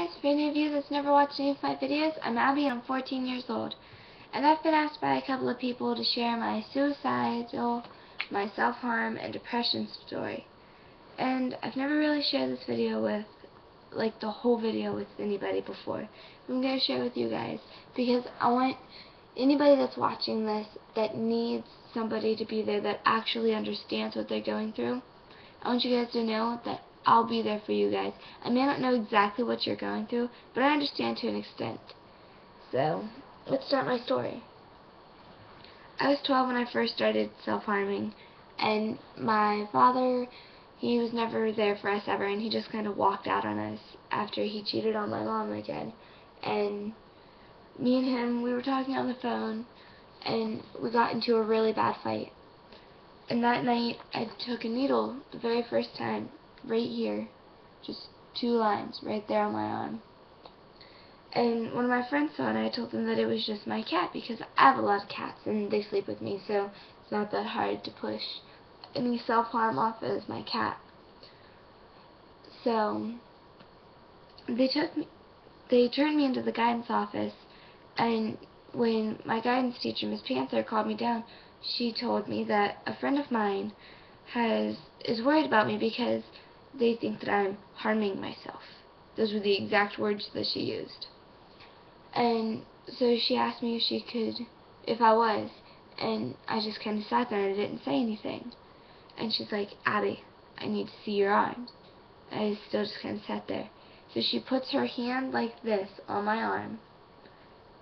guys, for any of you that's never watched any of my videos, I'm Abby and I'm 14 years old. And I've been asked by a couple of people to share my suicidal, my self-harm, and depression story. And I've never really shared this video with, like the whole video with anybody before. I'm going to share it with you guys because I want anybody that's watching this that needs somebody to be there that actually understands what they're going through. I want you guys to know that I'll be there for you guys. I may not know exactly what you're going through, but I understand to an extent. So, let's start my story. I was 12 when I first started self-harming, and my father, he was never there for us ever, and he just kind of walked out on us after he cheated on my mom again. And me and him, we were talking on the phone, and we got into a really bad fight. And that night, I took a needle the very first time, right here, just 2 lines right there on my arm. And one of my friends saw it, and I told them that it was just my cat, because I have a lot of cats, and they sleep with me, so it's not that hard to push any self-harm off as my cat. So, they turned me into the guidance office, and when my guidance teacher, Miss Panther, called me down, she told me that a friend of mine is worried about me because they think that I'm harming myself. Those were the exact words that she used. And so she asked me if I was, and I just kind of sat there and I didn't say anything. And she's like, Abby, I need to see your arms. I still just kind of sat there. So she puts her hand like this on my arm,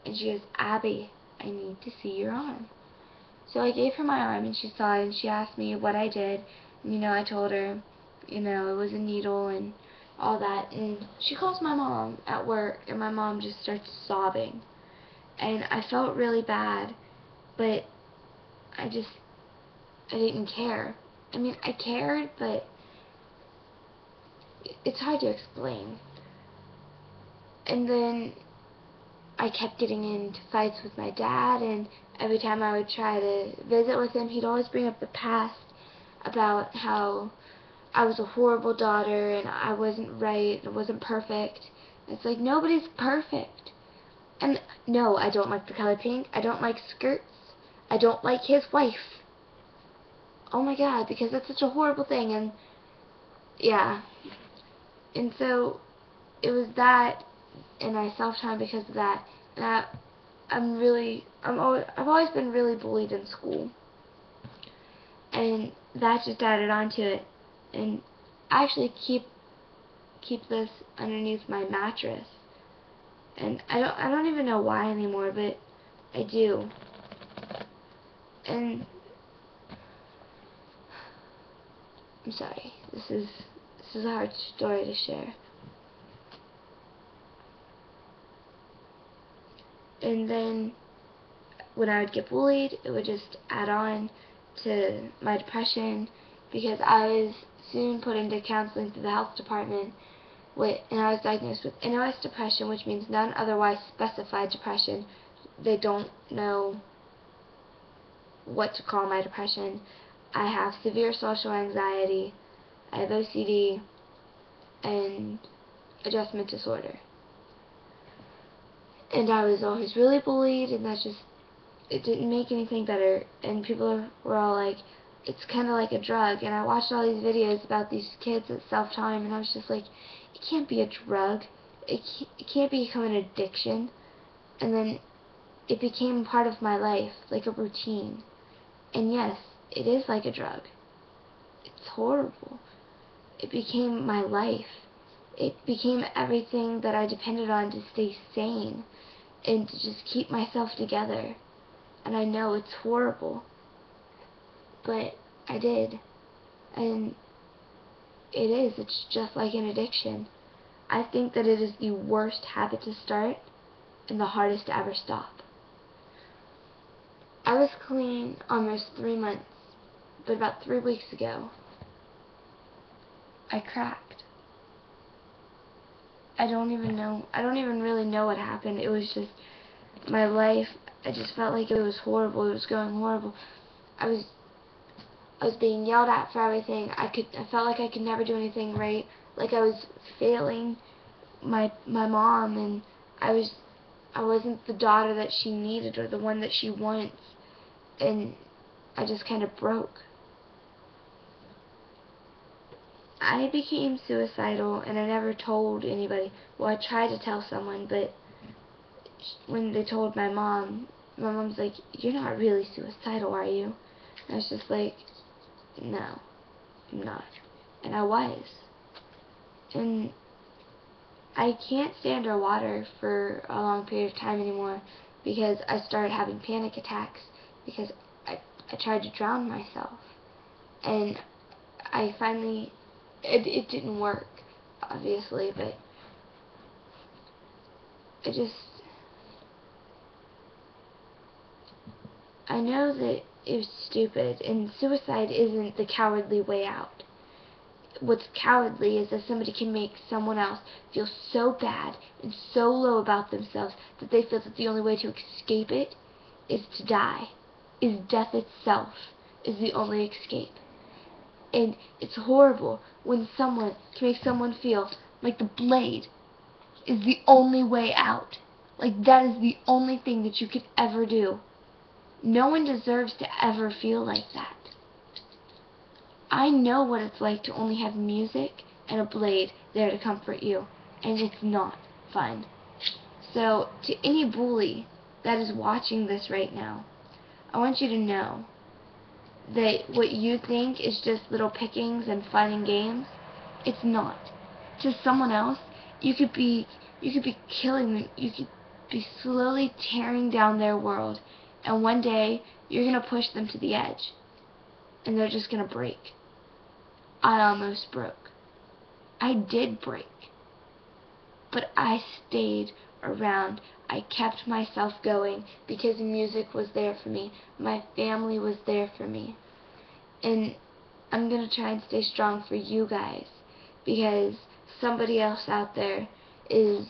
and she goes, Abby, I need to see your arm. So I gave her my arm, and she saw it, and she asked me what I did. And, I told her, it was a needle and all that. And she calls my mom at work, and my mom just starts sobbing. And I felt really bad, but I didn't care. I mean, I cared, but it's hard to explain. And then I kept getting into fights with my dad, and every time I would try to visit with him, he'd always bring up the past about how I was a horrible daughter and I wasn't right, I wasn't perfect. It's like, nobody's perfect. And no, I don't like the color pink, I don't like skirts, I don't like his wife. Oh my god, because that's such a horrible thing. And yeah. And so it was that, and I self-harmed because of that. And I've always been really bullied in school, and that just added on to it. And I actually keep this underneath my mattress, and I don't even know why anymore, but I do. And I'm sorry, this is a hard story to share. And then when I would get bullied, it would just add on to my depression, because I was soon put into counseling through the health department, and I was diagnosed with NOS depression, which means none otherwise specified depression. They don't know what to call my depression. I have severe social anxiety, I have OCD, and adjustment disorder. And I was always really bullied, and it didn't make anything better. And people were all like, it's kind of like a drug. And I watched all these videos about these kids that self-harm, and I was just like, it can't be a drug. It can't become an addiction. And then it became part of my life, like a routine. And yes, it is like a drug. It's horrible. It became my life. It became everything that I depended on to stay sane and to just keep myself together. And I know it's horrible, but I did. And it's just like an addiction. I think that it is the worst habit to start and the hardest to ever stop. I was clean almost 3 months, but about 3 weeks ago, I cracked. I don't even really know what happened. It was just my life. I just felt like it was horrible. It was going horrible. I was being yelled at for everything. I felt like I could never do anything right. Like I was failing my mom, and I wasn't the daughter that she needed or the one that she wants, and I just kind of broke. I became suicidal, and I never told anybody. Well, I tried to tell someone, but when they told my mom's like, "You're not really suicidal, are you?" And I was just like, "No, I'm not." And I was. And I can't stay underwater for a long period of time anymore because I started having panic attacks because I tried to drown myself. And I finally, it didn't work, obviously, but I know that it was stupid, and suicide isn't the cowardly way out. What's cowardly is that somebody can make someone else feel so bad and so low about themselves that they feel that the only way to escape it is to die. Is death itself is the only escape. And it's horrible when someone can make someone feel like the blade is the only way out. Like that is the only thing that you could ever do. No one deserves to ever feel like that. I know what it's like to only have music and a blade there to comfort you, and it's not fun. So, to any bully that is watching this right now, I want you to know that what you think is just little pickings and fun and games, it's not. To someone else, you could be killing them. You could be slowly tearing down their world, and one day you're going to push them to the edge, and they're just going to break. I almost broke. I did break. But I stayed around. I kept myself going because music was there for me. My family was there for me. And I'm going to try and stay strong for you guys because somebody else out there is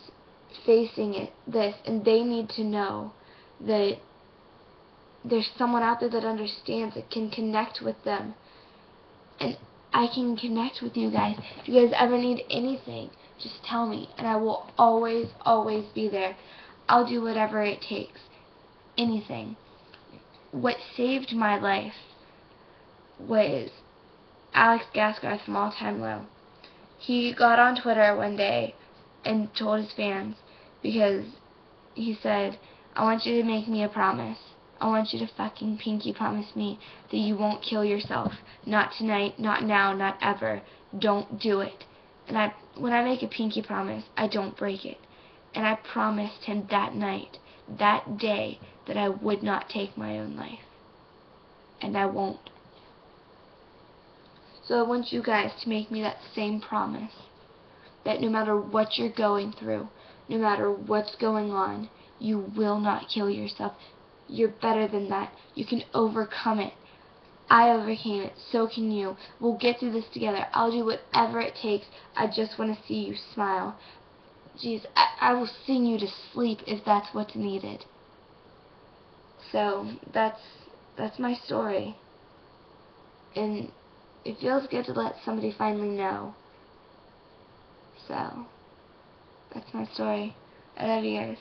facing this, and they need to know that there's someone out there that understands, that can connect with them. And I can connect with you guys. If you guys ever need anything, just tell me, and I will always, always be there. I'll do whatever it takes. Anything. What saved my life was Alex Gaskarth from All Time Low. He got on Twitter one day and told his fans, because he said, "I want you to make me a promise. I want you to fucking pinky promise me that you won't kill yourself. Not tonight, not now, not ever. Don't do it." And when I make a pinky promise, I don't break it. And I promised him that night, that day, that I would not take my own life. And I won't. So I want you guys to make me that same promise. That no matter what you're going through, no matter what's going on, you will not kill yourself. You're better than that. You can overcome it. I overcame it. So can you. We'll get through this together. I'll do whatever it takes. I just want to see you smile. Jeez, I will sing you to sleep if that's what's needed. So, that's my story. And it feels good to let somebody finally know. So, that's my story. I love you guys.